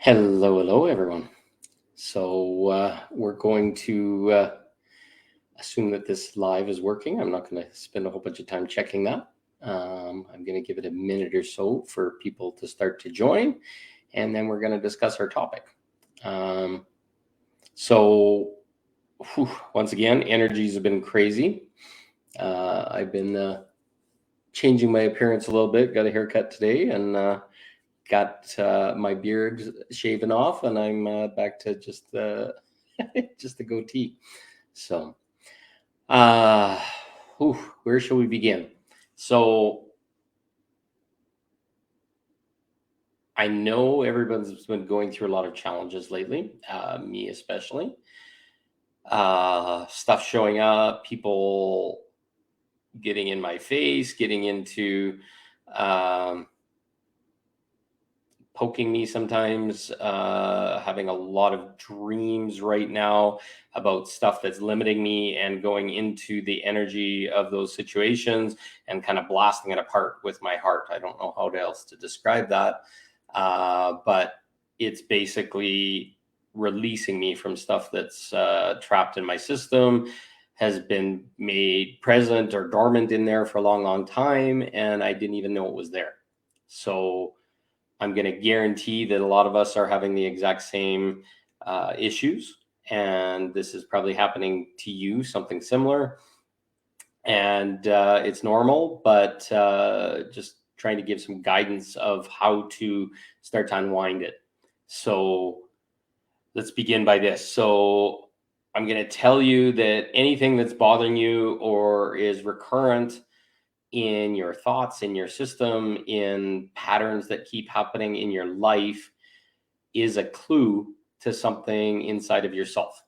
Hello, everyone. So we're going to assume that this live is working. I'm not going to spend a whole bunch of time checking that. I'm going to give it a minute or so for people to start to join, and then we're going to discuss our topic. Once again, energies have been crazy. I've been changing my appearance a little bit. Got a haircut today, and got my beard shaven off, and I'm back to just just the goatee. So, where shall we begin? So, I know everyone's been going through a lot of challenges lately, me especially. Stuff showing up, people getting in my face, getting into poking me sometimes, having a lot of dreams right now about stuff that's limiting me, and going into the energy of those situations and kind of blasting it apart with my heart. I don't know how else to describe that, but it's basically releasing me from stuff that's trapped in my system, has been made present or dormant in there for a long time, and I didn't even know it was there. So I'm going to guarantee that a lot of us are having the exact same issues, and this is probably happening to you, something similar. And it's normal, but just trying to give some guidance of how to start to unwind it. So let's begin by this. So I'm going to tell you that anything that's bothering you or is recurrent in your thoughts, in your system, in patterns that keep happening in your life is a clue to something inside of yourself.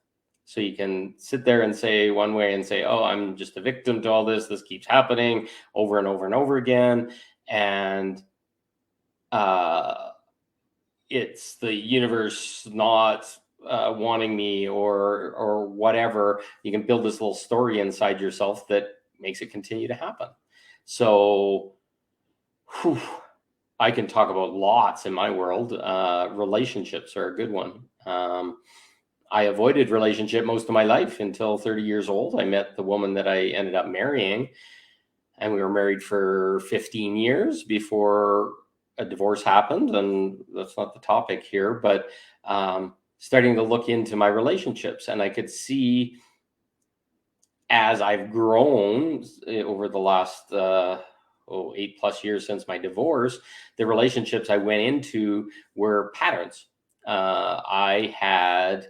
So you can sit there and say one way and say, oh, I'm just a victim to all this. This keeps happening over and over and over again. And it's the universe not wanting me or whatever. You can build this little story inside yourself that makes it continue to happen. So I can talk about lots in my world. Relationships are a good one. I avoided relationship most of my life until 30 years old. I met the woman that I ended up marrying, and we were married for 15 years before a divorce happened. And that's not the topic here, but starting to look into my relationships, and I could see as I've grown over the last 8+ years since my divorce, the relationships I went into were patterns. I had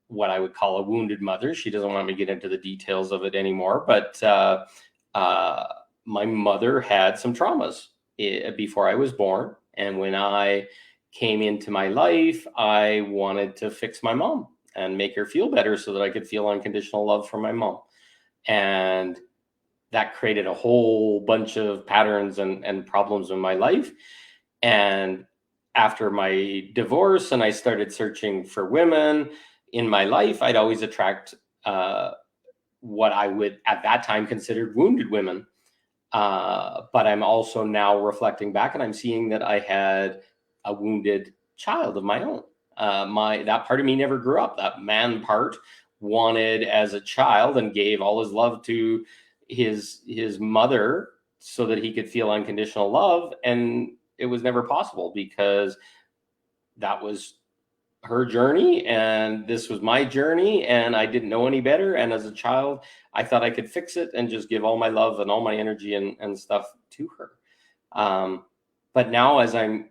what I would call a wounded mother. She doesn't want me to get into the details of it anymore, but my mother had some traumas before I was born. And when I came into my life, I wanted to fix my mom and make her feel better so that I could feel unconditional love from my mom. And that created a whole bunch of patterns and problems in my life. And after my divorce, and I started searching for women in my life, I'd always attract what I would at that time considered wounded women. But I'm also now reflecting back, and I'm seeing that I had a wounded child of my own. That part of me never grew up. That man part wanted as a child and gave all his love to his mother so that he could feel unconditional love, and it was never possible because that was her journey and this was my journey, and I didn't know any better. And as a child, I thought I could fix it and just give all my love and all my energy and stuff to her. But now, as I'm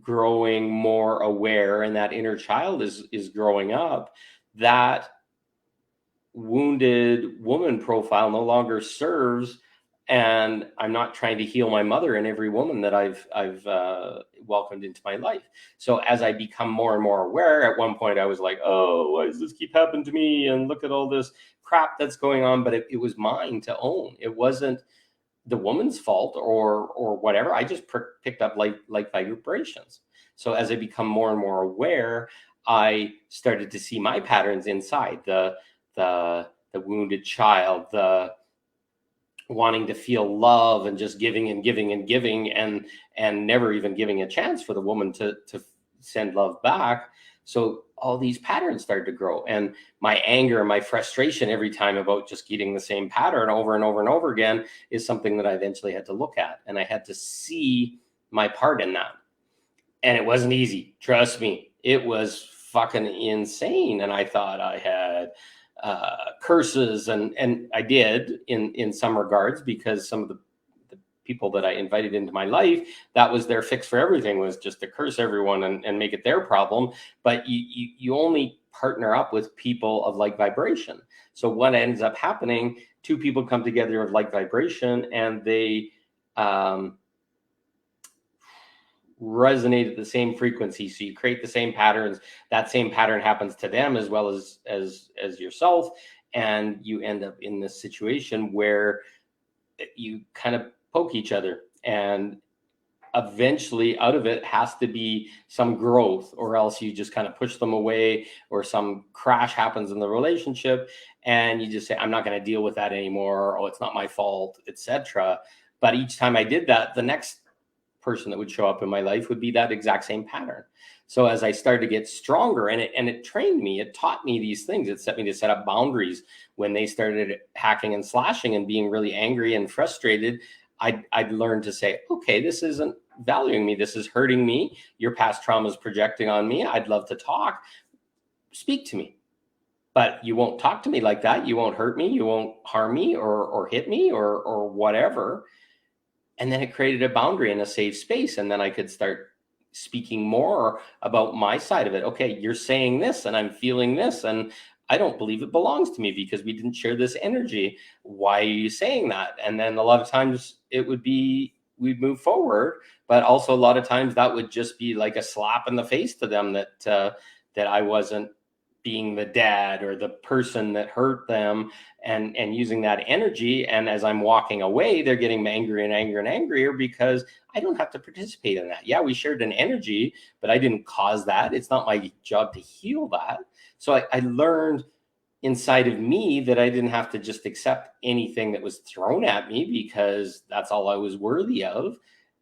growing more aware and that inner child is growing up, that wounded woman profile no longer serves, and I'm not trying to heal my mother in every woman that I've welcomed into my life. So as I become more and more aware, at one point I was like, oh, why does this keep happening to me? And look at all this crap that's going on. But it was mine to own. It wasn't the woman's fault or whatever. I just picked up like vibrations. So as I become more and more aware, I started to see my patterns inside the wounded child, the wanting to feel love and just giving and giving and giving, and never even giving a chance for the woman to send love back. So all these patterns started to grow, and my anger and my frustration every time about just getting the same pattern over and over and over again is something that I eventually had to look at, and I had to see my part in that. And it wasn't easy. Trust me, it was fucking insane. And I thought I had curses, and I did in some regards, because some of the people that I invited into my life, that was their fix for everything, was just to curse everyone and make it their problem. But you only partner up with people of like vibration. So what ends up happening, two people come together of like vibration, and they resonate at the same frequency. So you create the same patterns. That same pattern happens to them as well as yourself. And you end up in this situation where you kind of poke each other, and eventually out of it has to be some growth, or else you just kind of push them away, or some crash happens in the relationship and you just say, I'm not going to deal with that anymore. Oh, it's not my fault, etc. But each time I did that, the next person that would show up in my life would be that exact same pattern. So as I started to get stronger, and it trained me, it taught me these things. It set me to set up boundaries. When they started hacking and slashing and being really angry and frustrated, I'd learned to say, okay, this isn't valuing me. This is hurting me. Your past trauma is projecting on me. I'd love to talk. Speak to me. But you won't talk to me like that. You won't hurt me. You won't harm me or hit me or whatever. And then it created a boundary and a safe space. And then I could start speaking more about my side of it. Okay, you're saying this and I'm feeling this, and I don't believe it belongs to me because we didn't share this energy. Why are you saying that? And then a lot of times it would be, we'd move forward, but also a lot of times that would just be like a slap in the face to them that I wasn't being the dad or the person that hurt them, and using that energy. And as I'm walking away, they're getting angrier and angrier and angrier because I don't have to participate in that. Yeah, we shared an energy, but I didn't cause that. It's not my job to heal that. So I learned inside of me that I didn't have to just accept anything that was thrown at me because that's all I was worthy of.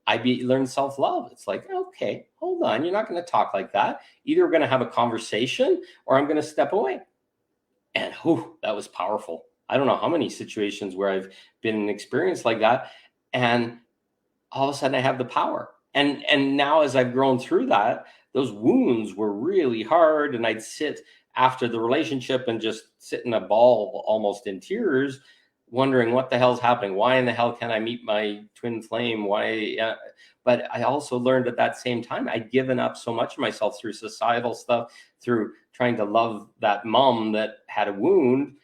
Learned self-love. It's like, okay, hold on. You're not going to talk like that. Either we're going to have a conversation or I'm going to step away. And that was powerful. I don't know how many situations where I've been in an experience like that, and all of a sudden I have the power. And now as I've grown through that, those wounds were really hard, and I'd sit after the relationship and just sit in a ball almost in tears, wondering what the hell's happening. Why in the hell can't I meet my twin flame? Why? But I also learned at that same time, I'd given up so much of myself through societal stuff, through trying to love that mom that had a wound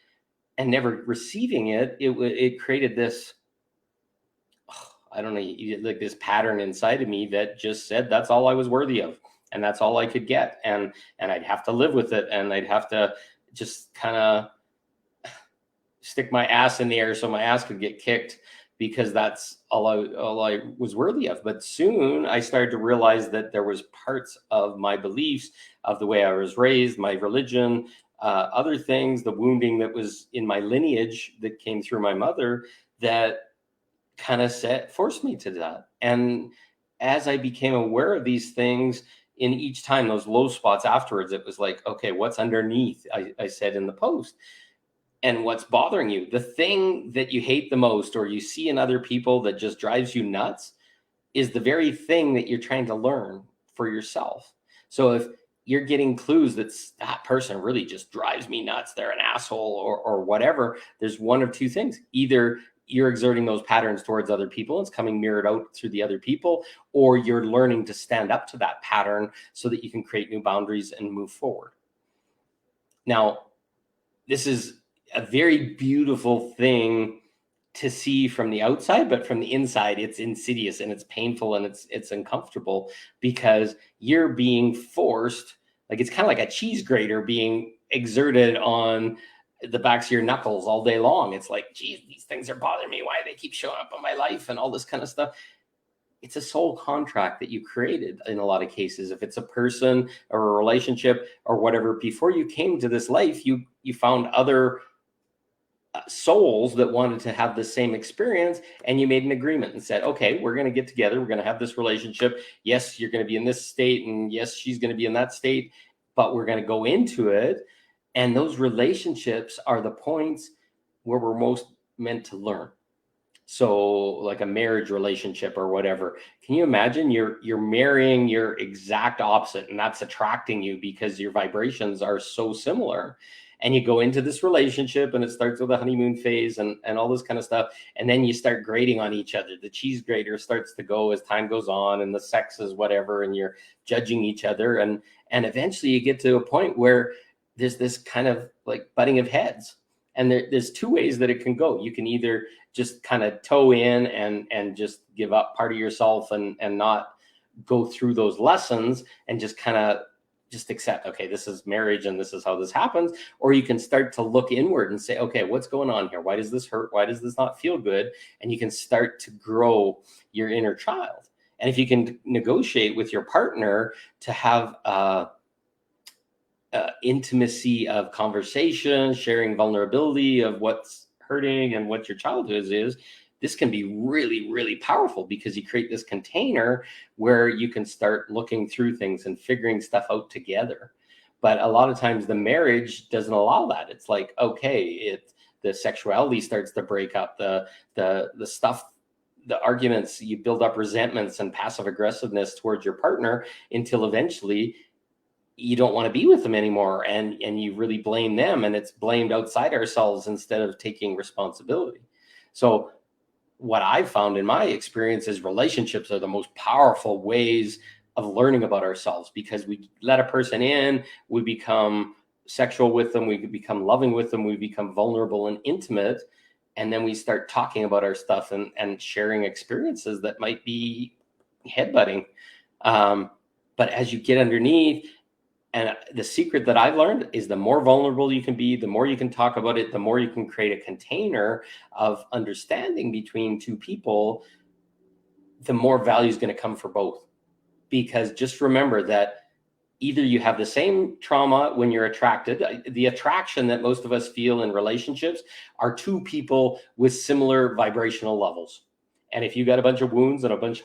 and never receiving it. It created this, I don't know, like this pattern inside of me that just said that's all I was worthy of, and that's all I could get. And I'd have to live with it, and I'd have to just kind of stick my ass in the air so my ass could get kicked, because that's all I was worthy of. But soon I started to realize that there was parts of my beliefs, of the way I was raised, my religion, other things, the wounding that was in my lineage that came through my mother, that kind of forced me to that. And as I became aware of these things, in each time, those low spots afterwards, it was like, okay, what's underneath? I said in the post. And what's bothering you, the thing that you hate the most or you see in other people that just drives you nuts, is the very thing that you're trying to learn for yourself. So if you're getting clues that person really just drives me nuts, they're an asshole or whatever, there's one of two things. Either you're exerting those patterns towards other people, it's coming mirrored out through the other people, or you're learning to stand up to that pattern so that you can create new boundaries and move forward. Now, this is a very beautiful thing to see from the outside, but from the inside, it's insidious and it's painful and it's uncomfortable, because you're being forced, like it's kind of like a cheese grater being exerted on the backs of your knuckles all day long. It's like, geez, these things are bothering me. Why do they keep showing up in my life and all this kind of stuff? It's a soul contract that you created in a lot of cases. If it's a person or a relationship or whatever, before you came to this life, you found other souls that wanted to have the same experience, and you made an agreement and said, okay, we're going to get together, we're going to have this relationship. Yes, you're going to be in this state, and yes, she's going to be in that state, but we're going to go into it. And those relationships are the points where we're most meant to learn. So like a marriage relationship or whatever, can you imagine you're marrying your exact opposite, and that's attracting you because your vibrations are so similar. And you go into this relationship, and it starts with a honeymoon phase and all this kind of stuff, and then you start grading on each other. The cheese grater starts to go as time goes on, and the sex is whatever, and you're judging each other, and eventually you get to a point where there's this kind of like butting of heads. And there's two ways that it can go. You can either just kind of toe in and just give up part of yourself and not go through those lessons and just kind of just accept, okay, this is marriage and this is how this happens. Or you can start to look inward and say, okay, what's going on here? Why does this hurt? Why does this not feel good? And you can start to grow your inner child. And if you can negotiate with your partner to have intimacy of conversation, sharing vulnerability of what's hurting and what your childhood is, this can be really, really powerful, because you create this container where you can start looking through things and figuring stuff out together. But a lot of times the marriage doesn't allow that. It's like, okay, the sexuality starts to break up, the stuff, the arguments, you build up resentments and passive aggressiveness towards your partner until eventually you don't want to be with them anymore, and you really blame them, and it's blamed outside ourselves instead of taking responsibility. So what I've found in my experience is relationships are the most powerful ways of learning about ourselves, because we let a person in, we become sexual with them, we become loving with them, we become vulnerable and intimate, and then we start talking about our stuff and sharing experiences that might be headbutting. But as you get underneath, and the secret that I've learned is the more vulnerable you can be, the more you can talk about it, the more you can create a container of understanding between two people, the more value is going to come for both. Because just remember that either you have the same trauma when you're attracted. The attraction that most of us feel in relationships are two people with similar vibrational levels. And if you got a bunch of wounds and a bunch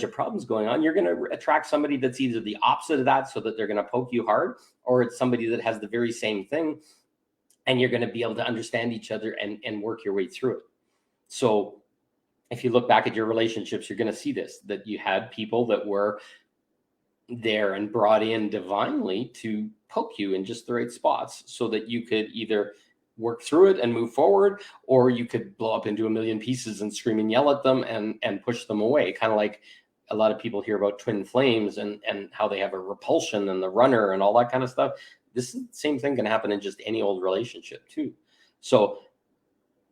of problems going on, you're going to attract somebody that's either the opposite of that, so that they're going to poke you hard, or it's somebody that has the very same thing, and you're going to be able to understand each other and work your way through it. So if you look back at your relationships, you're going to see this, that you had people that were there and brought in divinely to poke you in just the right spots, so that you could either work through it and move forward, or you could blow up into a million pieces and scream and yell at them and push them away. Kind of like a lot of people hear about twin flames and how they have a repulsion and the runner and all that kind of stuff. This is the same thing can happen in just any old relationship too. So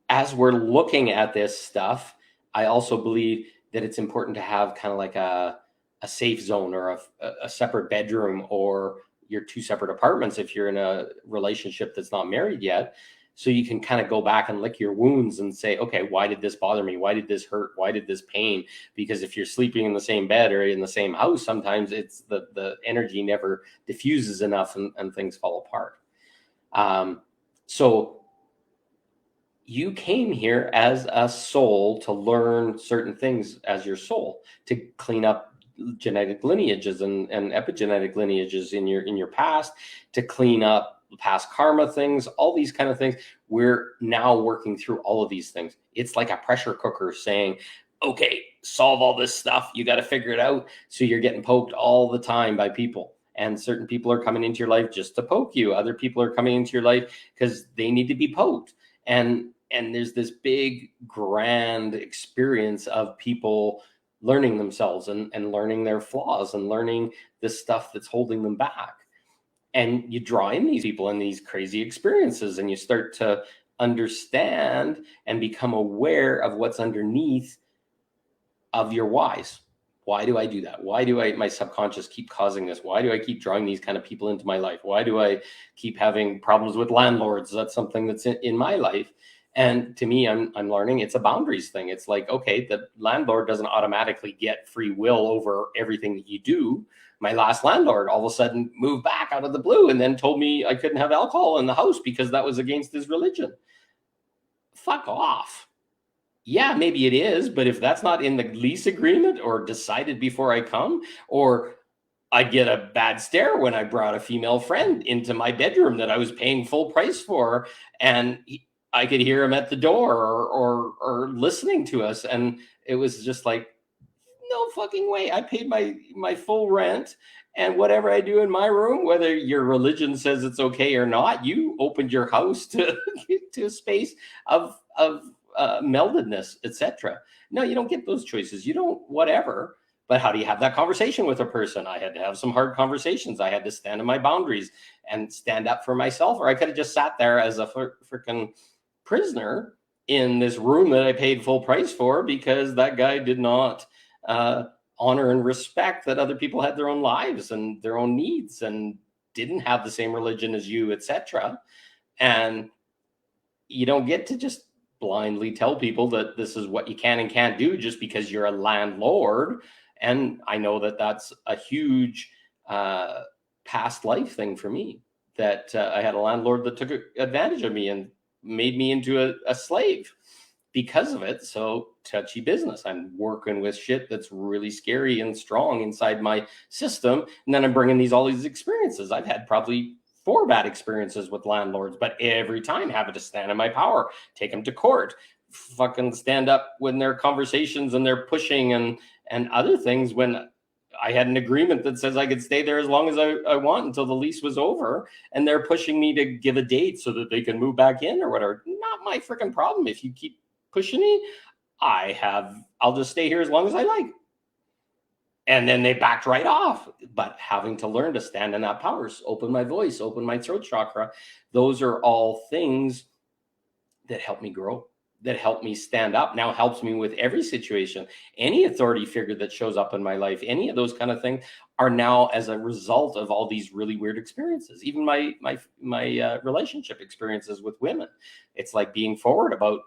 as we're looking at this stuff, I also believe that it's important to have kind of like a safe zone, or a separate bedroom, or your two separate apartments if you're in a relationship that's not married yet. So you can kind of go back and lick your wounds and say, okay, why did this bother me? Why did this hurt? Why did this pain? Because if you're sleeping in the same bed or in the same house, sometimes it's the energy never diffuses enough, and things fall apart. So you came here as a soul to learn certain things as your soul, to clean up genetic lineages and epigenetic lineages in your past, to clean up past karma things, all these kind of things. We're now working through all of these things. It's like a pressure cooker saying, okay, solve all this stuff. You got to figure it out. So you're getting poked all the time by people. And certain people are coming into your life just to poke you. Other people are coming into your life because they need to be poked. And there's this big, grand experience of people learning themselves and learning their flaws and learning the stuff that's holding them back. And you draw in these people and these crazy experiences, and you start to understand and become aware of what's underneath of your whys. Why do I do that? Why do my subconscious keep causing this? Why do I keep drawing these kind of people into my life? Why do I keep having problems with landlords? That's something that's in my life. And to me, I'm learning it's a boundaries thing. It's like, okay, the landlord doesn't automatically get free will over everything that you do. My last landlord all of a sudden moved back out of the blue and then told me I couldn't have alcohol in the house because that was against his religion. Fuck off. Yeah, maybe it is, but if that's not in the lease agreement or decided before I come, or I get a bad stare when I brought a female friend into my bedroom that I was paying full price for, and I could hear him at the door or listening to us, and it was just like, no fucking way. I paid my full rent, and whatever I do in my room, whether your religion says it's okay or not, you opened your house to to a space of meldedness, etc. No, you don't get those choices. You don't whatever. But how do you have that conversation with a person? I had to have some hard conversations. I had to stand in my boundaries and stand up for myself, or I could have just sat there as a freaking prisoner in this room that I paid full price for because that guy did not honor and respect that other people had their own lives and their own needs and didn't have the same religion as you, etc. And you don't get to just blindly tell people that this is what you can and can't do just because you're a landlord. And I know that that's a huge past life thing for me, that I had a landlord that took advantage of me and made me into a slave because of it. So touchy business. I'm working with shit that's really scary and strong inside my system. And then I'm bringing all these experiences. I've had probably 4 bad experiences with landlords, but every time having to stand in my power, take them to court, fucking stand up when their conversations and they're pushing and other things when I had an agreement that says I could stay there as long as I want until the lease was over, and they're pushing me to give a date so that they can move back in or whatever. Not my freaking problem. If you keep pushing me, I'll just stay here as long as I like. And then they backed right off. But having to learn to stand in that power, open my voice, open my throat chakra, those are all things that help me grow, that help me stand up, now helps me with every situation. Any authority figure that shows up in my life, any of those kind of things are now as a result of all these really weird experiences. Even my relationship experiences with women. It's like being forward about,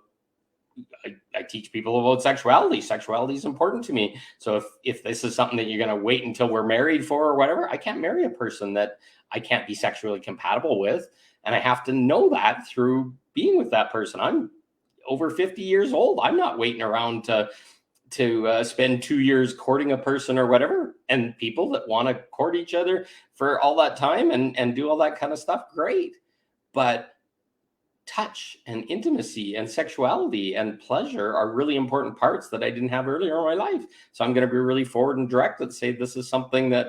I teach people about sexuality. Sexuality is important to me. So if this is something that you're going to wait until we're married for or whatever, I can't marry a person that I can't be sexually compatible with. And I have to know that through being with that person. I'm over 50 years old. I'm not waiting around to spend 2 years courting a person or whatever. And people that want to court each other for all that time and do all that kind of stuff, great. But touch and intimacy and sexuality and pleasure are really important parts that I didn't have earlier in my life. So I'm going to be really forward and direct and say this is something that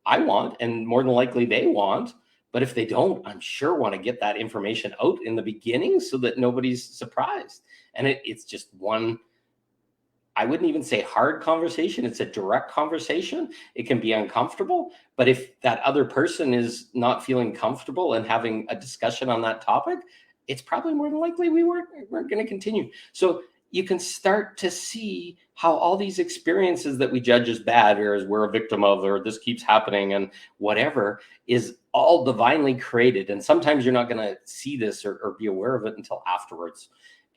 I want, and more than likely they want. But if they don't, I'm sure want to get that information out in the beginning so that nobody's surprised. And it's just one, I wouldn't even say hard conversation. It's a direct conversation. It can be uncomfortable, but if that other person is not feeling comfortable and having a discussion on that topic, it's probably more than likely we weren't going to continue. So you can start to see how all these experiences that we judge as bad or as we're a victim of, or this keeps happening and whatever, is all divinely created. And sometimes you're not going to see this or be aware of it until afterwards.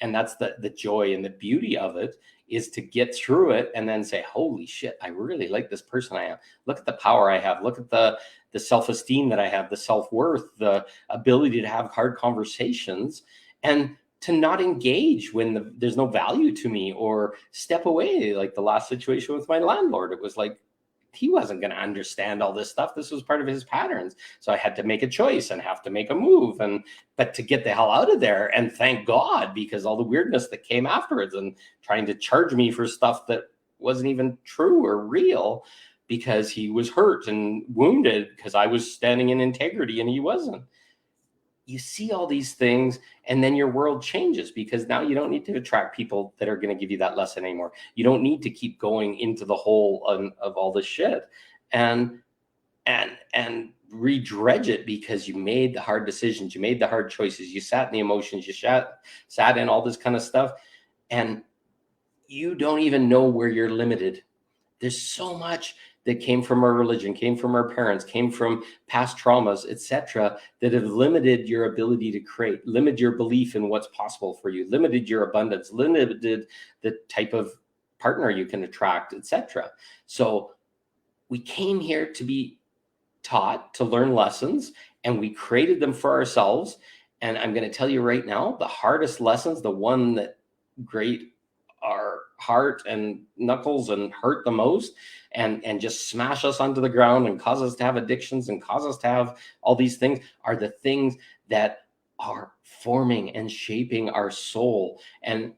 And that's the joy and the beauty of it, is to get through it and then say, holy shit, I really like this person I am. Look at the power I have. Look at the self-esteem that I have, the self-worth, the ability to have hard conversations, and to not engage when there's no value to me, or step away. Like the last situation with my landlord, it was like, he wasn't going to understand all this stuff. This was part of his patterns. So I had to make a choice and have to make a move, but to get the hell out of there. And thank God, because all the weirdness that came afterwards and trying to charge me for stuff that wasn't even true or real, because he was hurt and wounded because I was standing in integrity and he wasn't. You see all these things, and then your world changes, because now you don't need to attract people that are going to give you that lesson anymore. You don't need to keep going into the hole of all this shit and redredge it, because you made the hard decisions, you made the hard choices, you sat in the emotions, you sat in all this kind of stuff, and you don't even know where you're limited. There's so much that came from our religion, came from our parents, came from past traumas, etc., that have limited your ability to create, limited your belief in what's possible for you, limited your abundance, limited the type of partner you can attract, etc. So we came here to be taught, to learn lessons, and we created them for ourselves. And I'm going to tell you right now, the hardest lessons, the one that grate our heart and knuckles and hurt the most, and just smash us onto the ground and cause us to have addictions and cause us to have all these things, are the things that are forming and shaping our soul and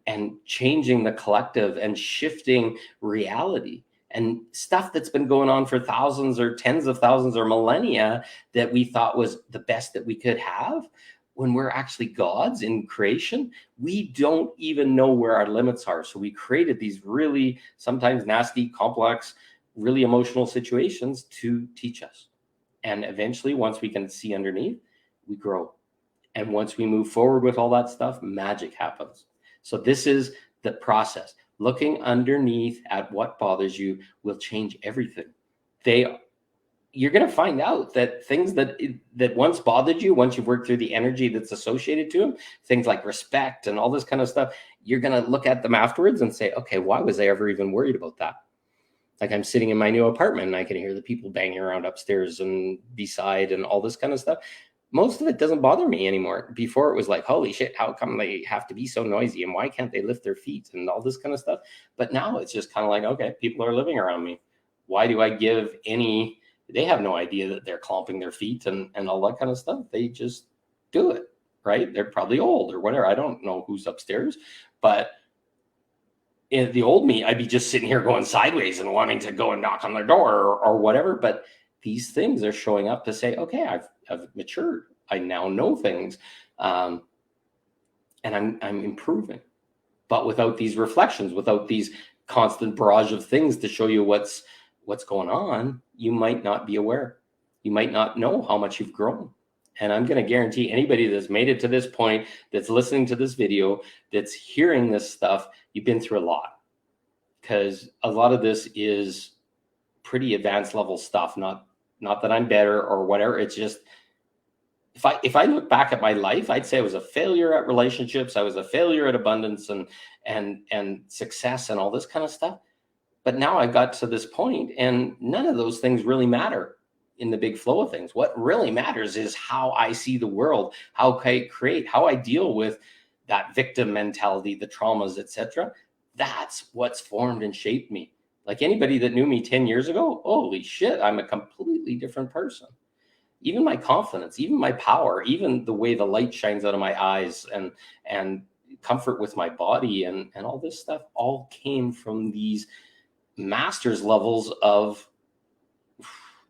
changing the collective and shifting reality, and stuff that's been going on for thousands or tens of thousands or millennia that we thought was the best that we could have. When we're actually gods in creation, we don't even know where our limits are. So we created these really sometimes nasty, complex, really emotional situations to teach us. And eventually, once we can see underneath, we grow. And once we move forward with all that stuff, magic happens. So this is the process. Looking underneath at what bothers you will change everything. You're going to find out that things that once bothered you, once you've worked through the energy that's associated to them, things like respect and all this kind of stuff, you're going to look at them afterwards and say, okay, why was I ever even worried about that? Like, I'm sitting in my new apartment and I can hear the people banging around upstairs and beside and all this kind of stuff. Most of it doesn't bother me anymore. Before, it was like, holy shit, how come they have to be so noisy, and why can't they lift their feet and all this kind of stuff? But now it's just kind of like, okay, people are living around me. Why do I give any... They have no idea that they're clomping their feet and all that kind of stuff. They just do it, right? They're probably old or whatever. I don't know who's upstairs, but in the old me, I'd be just sitting here going sideways and wanting to go and knock on their door or whatever. But these things are showing up to say, okay, I've matured. I now know things, and I'm improving. But without these reflections, without these constant barrage of things to show you what's going on, you might not be aware. You might not know how much you've grown. And I'm going to guarantee anybody that's made it to this point, that's listening to this video, that's hearing this stuff, you've been through a lot. Because a lot of this is pretty advanced level stuff. Not that I'm better or whatever. It's just, if I look back at my life, I'd say I was a failure at relationships. I was a failure at abundance and success and all this kind of stuff. But now I got to this point, and none of those things really matter in the big flow of things. What really matters is how I see the world, how I create, how I deal with that victim mentality, the traumas, etc. That's what's formed and shaped me. Like, anybody that knew me 10 years ago, holy shit, I'm a completely different person. Even my confidence, even my power, even the way the light shines out of my eyes and comfort with my body and all this stuff all came from these master's levels of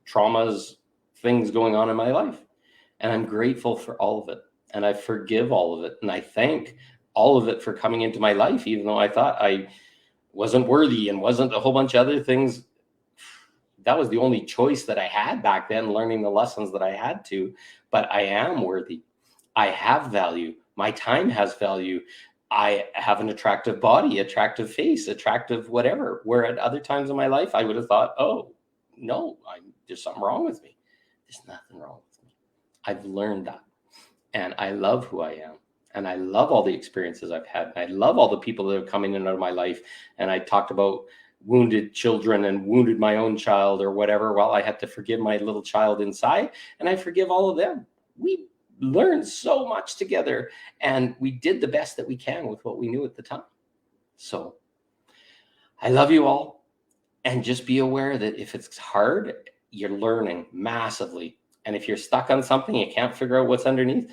traumas, things going on in my life. And I'm grateful for all of it. And I forgive all of it. And I thank all of it for coming into my life, even though I thought I wasn't worthy and wasn't a whole bunch of other things. That was the only choice that I had back then, learning the lessons that I had to. But I am worthy. I have value. My time has value. I have an attractive body, attractive face, attractive whatever, where at other times in my life, I would have thought, oh, no, there's something wrong with me. There's nothing wrong with me. I've learned that. And I love who I am. And I love all the experiences I've had. And I love all the people that have come in and out of my life. And I talked about wounded children and wounded my own child or whatever. Well, I had to forgive my little child inside, and I forgive all of them. We learned so much together, and we did the best that we can with what we knew at the time. So I love you all, and just be aware that if it's hard, you're learning massively. And if you're stuck on something, you can't figure out what's underneath,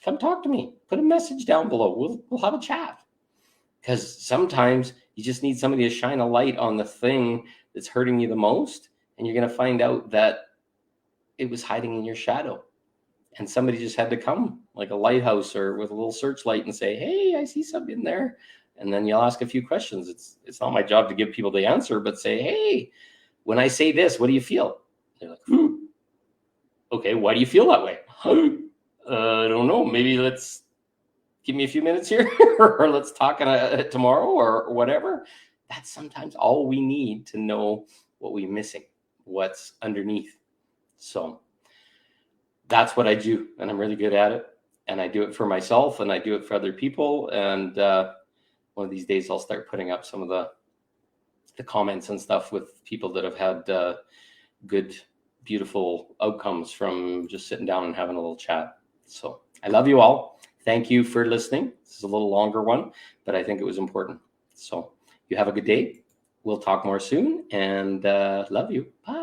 come talk to me. Put a message down below. We'll have a chat. Because sometimes you just need somebody to shine a light on the thing that's hurting you the most, and you're going to find out that it was hiding in your shadow. And somebody just had to come, like a lighthouse or with a little searchlight, and say, hey, I see something in there. And then you'll ask a few questions. It's not my job to give people the answer, but say, hey, when I say this, what do you feel? They're like, okay, why do you feel that way? I don't know. Maybe let's give me a few minutes here or let's talk tomorrow or whatever. That's sometimes all we need to know what we're missing. what's underneath. So that's what I do, and I'm really good at it. And I do it for myself, and I do it for other people. And one of these days, I'll start putting up some of the comments and stuff with people that have had good, beautiful outcomes from just sitting down and having a little chat. So I love you all. Thank you for listening. This is a little longer one, but I think it was important. So you have a good day. We'll talk more soon, and love you. Bye.